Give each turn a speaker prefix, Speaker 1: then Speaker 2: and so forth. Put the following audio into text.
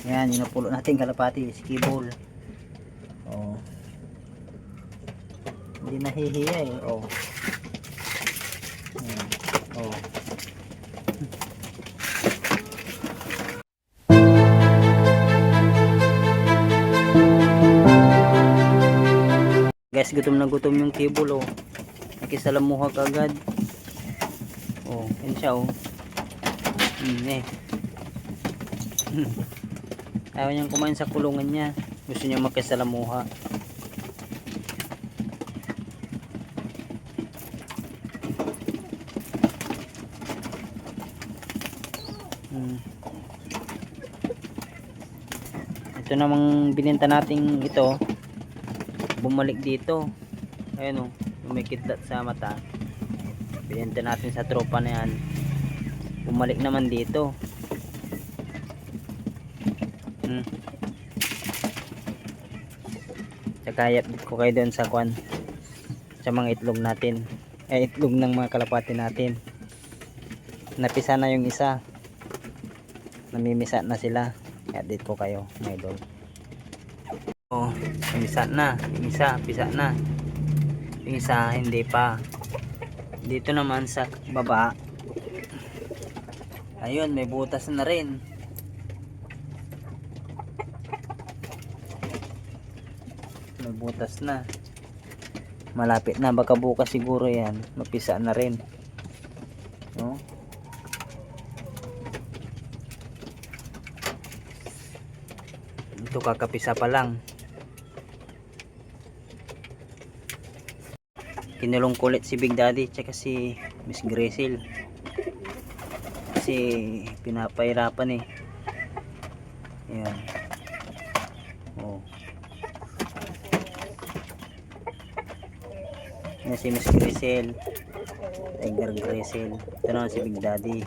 Speaker 1: Yan, yung napulo natin kalapati, skibol. Oh. Hindi nahihiya eh. Oh. Yan. Oh. Guys, gutom na gutom yung kibol oh. Nakisalamuha agad. Oh, yan siya oh. Eh. Ayaw niyang kumain sa kulungan niya. Gusto niya makisalamuha. Ito namang bininta nating ito, bumalik dito. Ayun oh, may kidlat sa mata. Bininta natin sa tropa na yan, bumalik naman dito. Tsaka i-update ko kayo doon sa kwan, sa mga itlog natin, itlog ng mga kalapati natin. Napisa na yung isa, namimisa na sila. I-update ko kayo mga idol. Oh, namisa na yung isa, pisa na yung isa, hindi pa. Dito naman sa baba, ayun, may butas na rin. May butas na, malapit na, baka bukas siguro yan mapisa na rin. No? Ito kakapisa pa lang. Kinulong kulit si Big Daddy tsaka si Miss Gracel kasi pinapahirapan eh. Ayan. Oh. Yan si Miss Gracel, Tiger Gracel. Ito naman si Big Daddy.